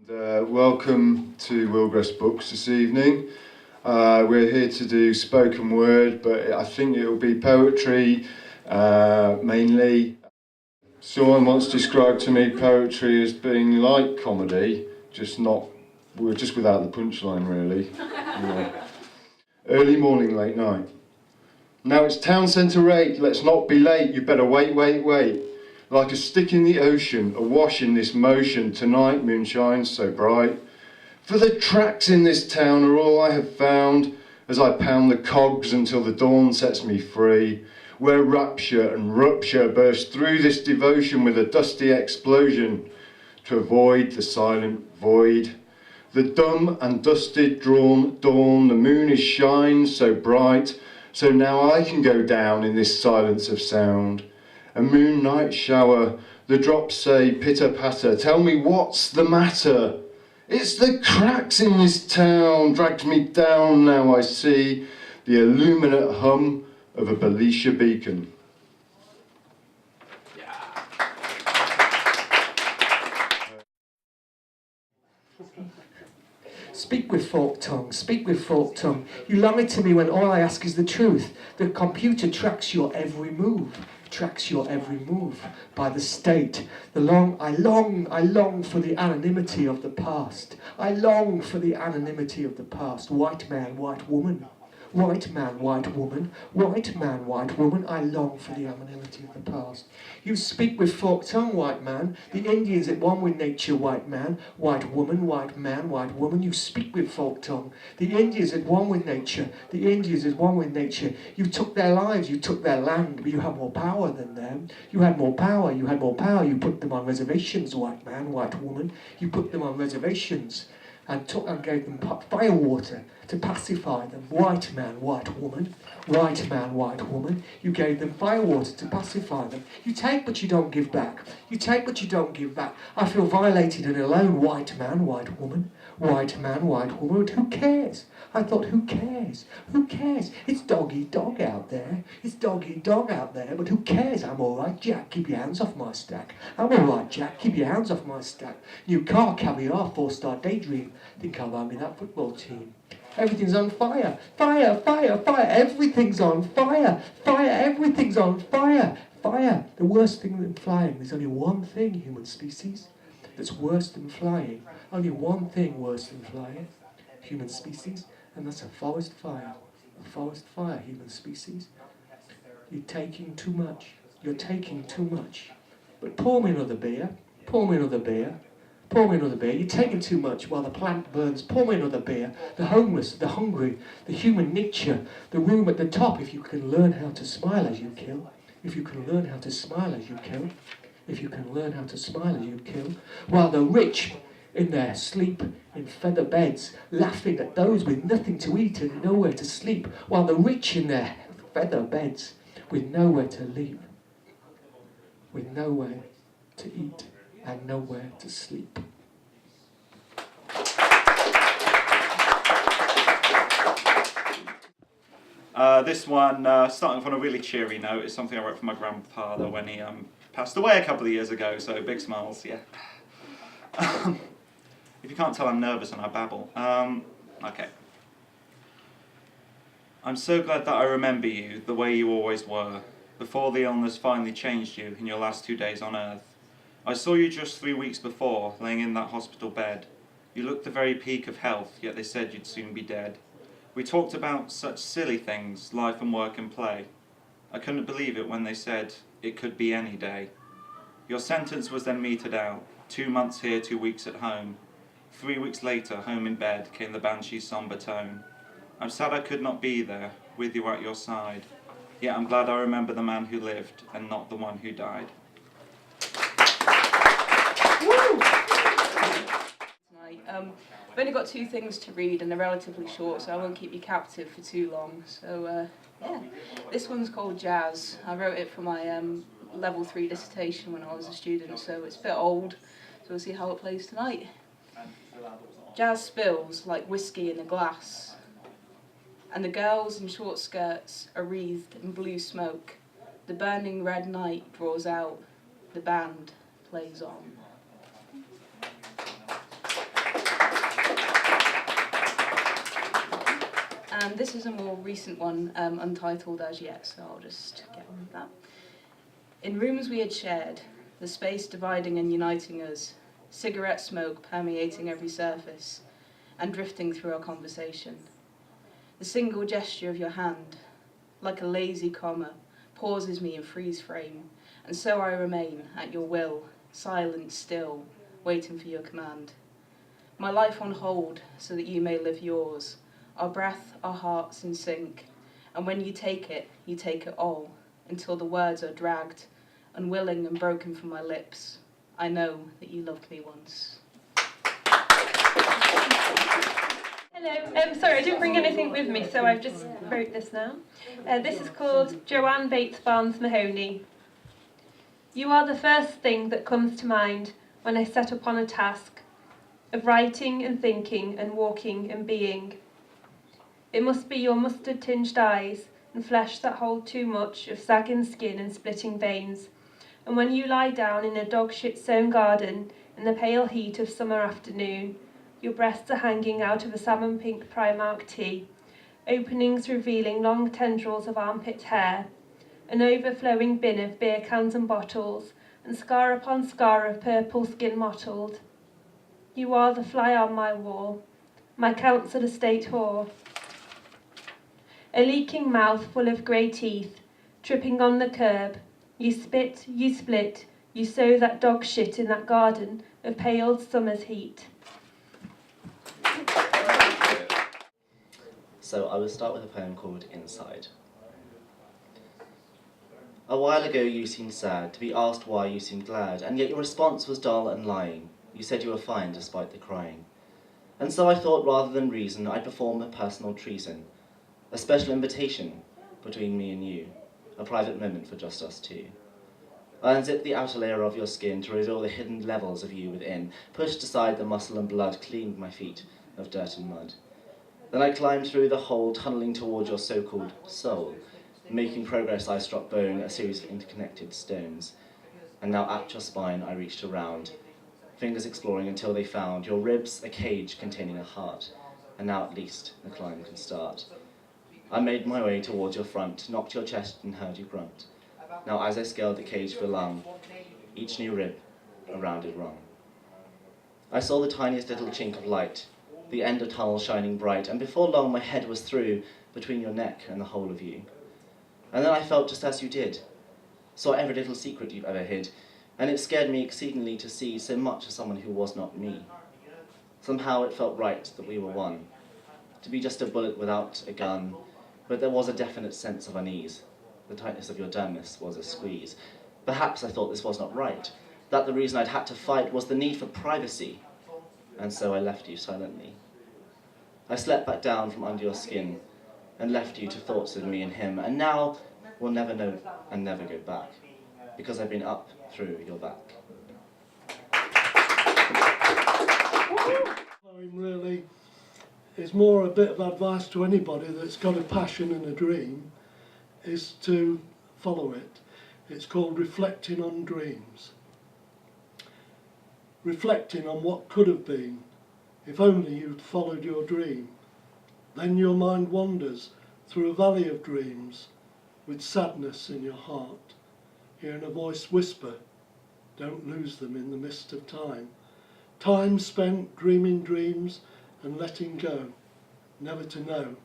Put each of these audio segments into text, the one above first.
Welcome to Wilgress Books this evening. We're here to do spoken word, but I think it'll be poetry mainly. Someone once described to me poetry as being like comedy, just without the punchline really. Yeah. Early morning, late night. Now it's town centre 8, let's not be late, you better wait. Like a stick in the ocean, awash in this motion, tonight moon shines so bright. For the tracks in this town are all I have found, as I pound the cogs until the dawn sets me free, where rapture and rupture burst through this devotion with a dusty explosion, to avoid the silent void. The dumb and dusted drawn dawn, the moon is shine so bright, so now I can go down in this silence of sound. A moon night shower, the drops say pitter-patter, tell me what's the matter? It's the cracks in this town, dragged me down, now I see the illuminate hum of a Belisha beacon. Speak with forked tongue, speak with forked tongue. You lie to me when all I ask is the truth. The computer tracks your every move, by the state. I long for the anonymity of the past. I long for the anonymity of the past. White man, white woman. White man, white woman. White man, white woman. I long for the anonymity of the past. You speak with forked tongue, white man. The Indians at one with nature, white man. White woman, white man, white woman. You speak with forked tongue. The Indians at one with nature. The Indians at one with nature. You took their lives, you took their land, but you had more power than them. You had more power, you had more power. You put them on reservations, white man, white woman. You put them on reservations and gave them fire water to pacify them. White man, white woman. White man, white woman. You gave them fire water to pacify them. You take but you don't give back. You take but you don't give back. I feel violated and alone. White man, white woman. White man, white woman. Who cares? I thought, who cares? Who cares? It's dog-eat-dog out there. It's dog-eat-dog out there, but who cares? I'm all right, Jack. Keep your hands off my stack. I'm all right, Jack. Keep your hands off my stack. New car, caviar, 4-star daydream. Think I'll buy me that football team. Everything's on fire. Fire, fire, fire. Everything's on fire. Fire, everything's on fire. Fire. The worst thing than flying. There's only one thing, human species, that's worse than flying. Only one thing worse than flying, human species, and that's a forest fire. A forest fire, human species. You're taking too much. You're taking too much. But pour me another beer. Pour me another beer. Pour me another beer. You're taking too much while the plant burns. Pour me another beer. The homeless, the hungry, the human nature, the room at the top. If you can learn how to smile as you kill. If you can learn how to smile as you kill. If you can learn how to smile as you kill. While the rich in their sleep in feather beds, laughing at those with nothing to eat and nowhere to sleep. While the rich in their feather beds with nowhere to leave. With nowhere to eat and nowhere to sleep. This one, starting off on a really cheery note, is something I wrote for my grandfather when he passed away a couple of years ago, so big smiles, yeah. If you can't tell, I'm nervous and I babble. Okay. I'm so glad that I remember you the way you always were, before the illness finally changed you in your last 2 days on earth. I saw you just 3 weeks before, laying in that hospital bed. You looked the very peak of health, yet they said you'd soon be dead. We talked about such silly things, life and work and play. I couldn't believe it when they said it could be any day. Your sentence was then meted out, 2 months here, 2 weeks at home. 3 weeks later, home in bed, came the banshee's sombre tone. I'm sad I could not be there, with you at your side. Yet I'm glad I remember the man who lived, and not the one who died. I've only got 2 things to read and they're relatively short, so I won't keep you captive for too long. So yeah, this one's called Jazz. I wrote it for my level 3 dissertation when I was a student, so it's a bit old, so we'll see how it plays tonight. Jazz spills like whiskey in a glass, and the girls in short skirts are wreathed in blue smoke. The burning red night draws out, the band plays on. And this is a more recent one, untitled as yet, so I'll just get on with that. In rooms we had shared, the space dividing and uniting us, cigarette smoke permeating every surface, and drifting through our conversation. The single gesture of your hand, like a lazy comma, pauses me in freeze frame, and so I remain, at your will, silent still, waiting for your command. My life on hold, so that you may live yours, our breath, our hearts in sync, and when you take it all, until the words are dragged, unwilling and broken from my lips. I know that you loved me once. Hello, sorry, I didn't bring anything with me, so I've just wrote this now. This is called Joanne Bates Barnes Mahoney. You are the first thing that comes to mind when I set upon a task of writing and thinking and walking and being. It must be your mustard-tinged eyes and flesh that hold too much of sagging skin and splitting veins, and when you lie down in a dog-shit-sown garden in the pale heat of summer afternoon, your breasts are hanging out of a salmon-pink Primark tee, openings revealing long tendrils of armpit hair, an overflowing bin of beer cans and bottles, and scar upon scar of purple skin mottled. You are the fly on my wall, my council estate whore. A leaking mouth full of grey teeth, tripping on the curb. You spit, you split, you sow that dog shit in that garden of paled summer's heat. So I will start with a poem called Inside. A while ago you seemed sad, to be asked why you seemed glad, and yet your response was dull and lying. You said you were fine despite the crying. And so I thought rather than reason I'd perform a personal treason, a special invitation between me and you, a private moment for just us two. I unzipped the outer layer of your skin to reveal the hidden levels of you within, pushed aside the muscle and blood, cleaned my feet of dirt and mud. Then I climbed through the hole, tunneling towards your so-called soul. Making progress, I struck bone, a series of interconnected stones. And now at your spine I reached around, fingers exploring until they found your ribs, a cage containing a heart. And now at least the climb can start. I made my way towards your front, knocked your chest and heard you grunt. Now as I scaled the cage for lung, each new rib a rounded rung. I saw the tiniest little chink of light, the end of tunnel shining bright, and before long my head was through, between your neck and the whole of you. And then I felt just as you did, saw every little secret you've ever hid, and it scared me exceedingly to see so much of someone who was not me. Somehow it felt right that we were one, to be just a bullet without a gun, but there was a definite sense of unease. The tightness of your dermis was a squeeze. Perhaps I thought this was not right, that the reason I'd had to fight was the need for privacy, and so I left you silently. I slept back down from under your skin, and left you to thoughts of me and him, and now we'll never know and never go back, because I've been up through your back. Really, it's more a bit of advice to anybody that's got a passion and a dream, is to follow it. It's called reflecting on dreams. Reflecting on what could have been, if only you'd followed your dream. Then your mind wanders through a valley of dreams with sadness in your heart, hearing a voice whisper, don't lose them in the mist of time. Time spent dreaming dreams and letting go, never to know.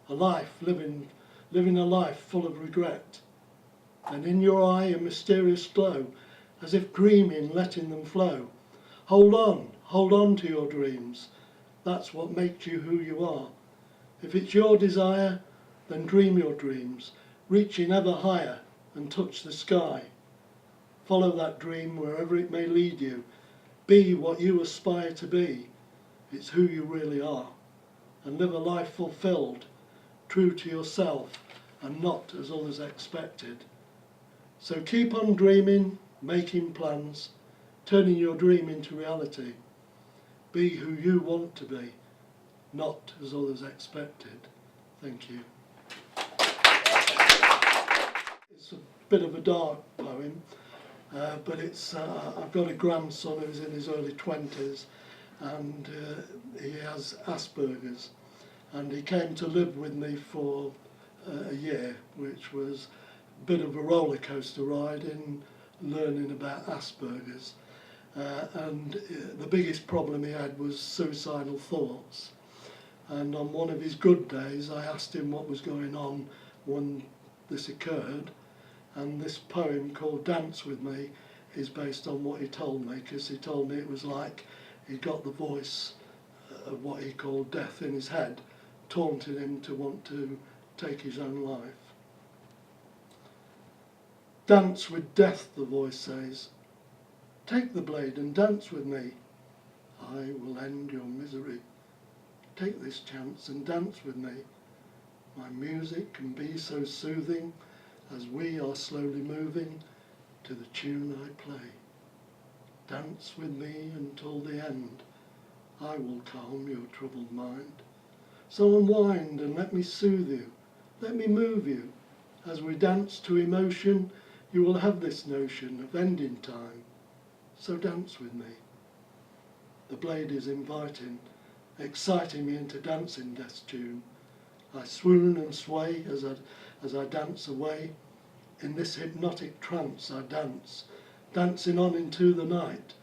A life, living a life full of regret. And in your eye a mysterious glow, as if dreaming, letting them flow. Hold on to your dreams. That's what makes you who you are. If it's your desire, then dream your dreams, reaching ever higher and touch the sky. Follow that dream wherever it may lead you. Be what you aspire to be. It's who you really are. And live a life fulfilled, true to yourself and not as others expected. So keep on dreaming, making plans, turning your dream into reality. Be who you want to be, not as others expected. Thank you. It's a bit of a dark poem, but it's I've got a grandson who's in his early 20s, and he has Asperger's, and he came to live with me for a year, which was a bit of a roller coaster ride in learning about Asperger's. And the biggest problem he had was suicidal thoughts. And on one of his good days, I asked him what was going on when this occurred. And this poem called Dance With Me is based on what he told me, because he told me it was like he got the voice of what he called death in his head, taunting him to want to take his own life. Dance with death, the voice says. Take the blade and dance with me. I will end your misery. Take this chance and dance with me. My music can be so soothing as we are slowly moving to the tune I play. Dance with me until the end. I will calm your troubled mind. So unwind and let me soothe you. Let me move you. As we dance to emotion, you will have this notion of ending time. So dance with me. The blade is inviting, exciting me into dancing death's tune. I swoon and sway as I dance away. In this hypnotic trance I dance, dancing on into the night,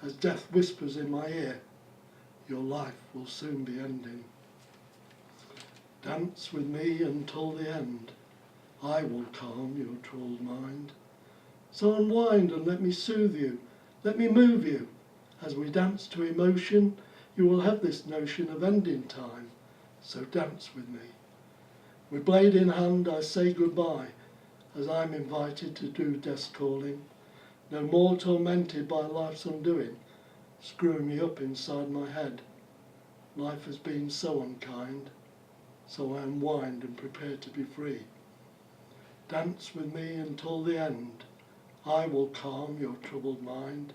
as death whispers in my ear, your life will soon be ending. Dance with me until the end. I will calm your troubled mind. So unwind and let me soothe you. Let me move you. As we dance to emotion, you will have this notion of ending time. So dance with me. With blade in hand, I say goodbye, as I'm invited to do death's calling. No more tormented by life's undoing, screwing me up inside my head. Life has been so unkind, so I unwind and prepare to be free. Dance with me until the end. I will calm your troubled mind.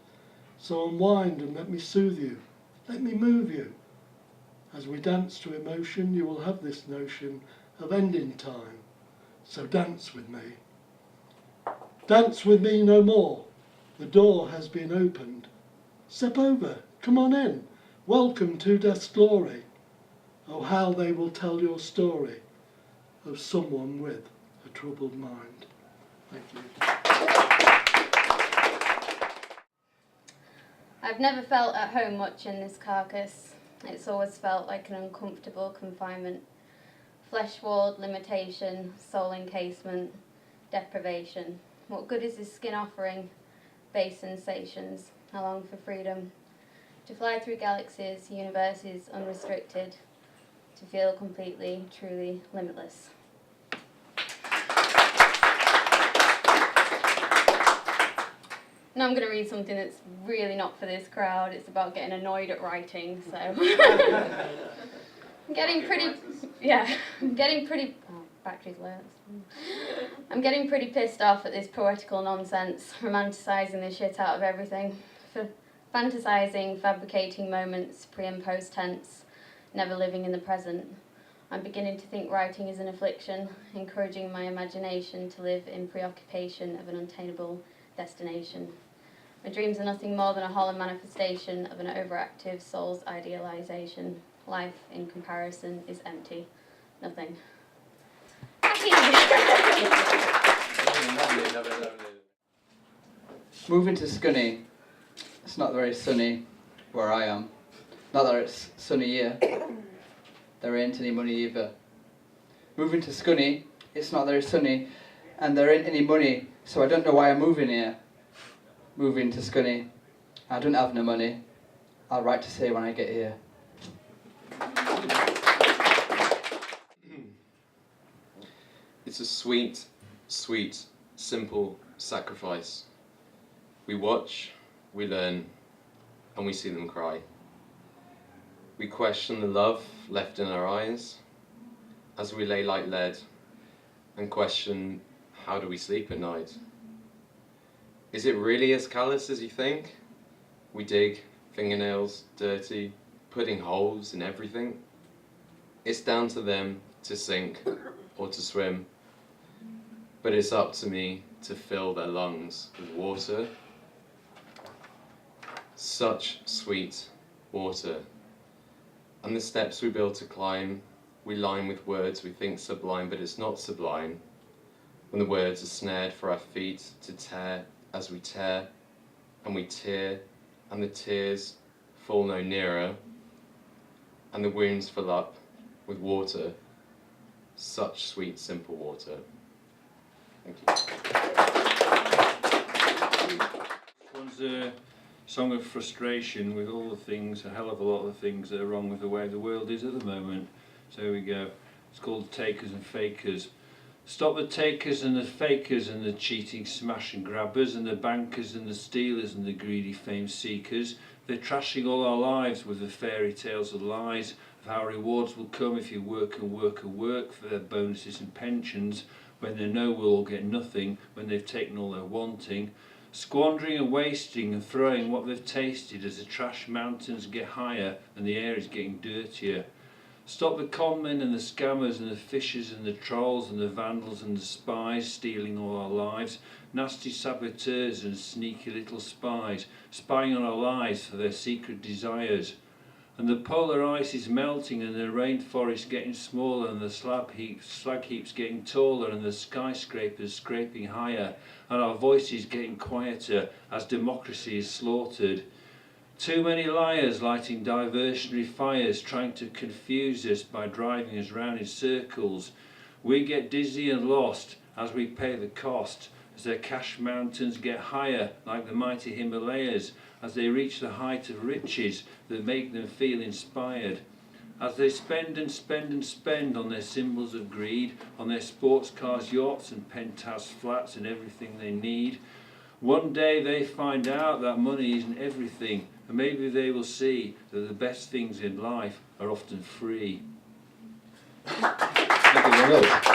So unwind and let me soothe you. Let me move you. As we dance to emotion, you will have this notion of ending time. So dance with me. Dance with me no more. The door has been opened. Step over. Come on in. Welcome to death's glory. Oh, how they will tell your story of someone with a troubled mind. Thank you. I've never felt at home much in this carcass. It's always felt like an uncomfortable confinement. Flesh-walled limitation, soul encasement, deprivation. What good is this skin offering? Base sensations. I long for freedom. To fly through galaxies, universes unrestricted. To feel completely, truly limitless. Now I'm going to read something that's really not for this crowd. It's about getting annoyed at writing, so... I'm getting pretty pissed off at this poetical nonsense, romanticising the shit out of everything. Fantasising, fabricating moments, pre and post tense, never living in the present. I'm beginning to think writing is an affliction, encouraging my imagination to live in preoccupation of an unattainable destination. My dreams are nothing more than a hollow manifestation of an overactive soul's idealization. Life, in comparison, is empty. Nothing. Moving to Scunny. It's not very sunny where I am. Not that it's sunny here. There ain't any money either. Moving to Scunny. It's not very sunny, and there ain't any money, so I don't know why I'm moving here. Moving to Scunny. I don't have no money. I'll write to say when I get here. It's a sweet, sweet, simple sacrifice. We watch, we learn, and we see them cry. We question the love left in our eyes as we lay like lead and question, how do we sleep at night? Is it really as callous as you think? We dig, fingernails dirty, putting holes in everything. It's down to them to sink or to swim, but it's up to me to fill their lungs with water. Such sweet water. And the steps we build to climb We line with words we think sublime, but it's not sublime. When the words are snared for our feet to tear as we tear, and we tear, and the tears fall no nearer, and the wounds fill up with water, such sweet, simple water. Thank you. One's a song of frustration with all the things, a hell of a lot of the things that are wrong with the way the world is at the moment. So here we go. It's called Takers and Fakers. Stop the takers and the fakers and the cheating smash and grabbers and the bankers and the stealers and the greedy fame seekers. They're trashing all our lives with the fairy tales of lies of how rewards will come if you work and work and work for their bonuses and pensions, when they know we'll all get nothing when they've taken all they're wanting. Squandering and wasting and throwing what they've tasted as the trash mountains get higher and the air is getting dirtier. Stop the conmen and the scammers and the fishers and the trolls and the vandals and the spies stealing all our lives, nasty saboteurs and sneaky little spies spying on our lives for their secret desires. And the polar ice is melting and the rainforest getting smaller and the slag heaps getting taller and the skyscrapers scraping higher and our voices getting quieter as democracy is slaughtered. Too many liars lighting diversionary fires trying to confuse us by driving us round in circles. We get dizzy and lost as we pay the cost as their cash mountains get higher like the mighty Himalayas, as they reach the height of riches that make them feel inspired. As they spend and spend and spend on their symbols of greed, on their sports cars, yachts and penthouse flats and everything they need. One day they find out that money isn't everything, and maybe they will see that the best things in life are often free. Thank you very much.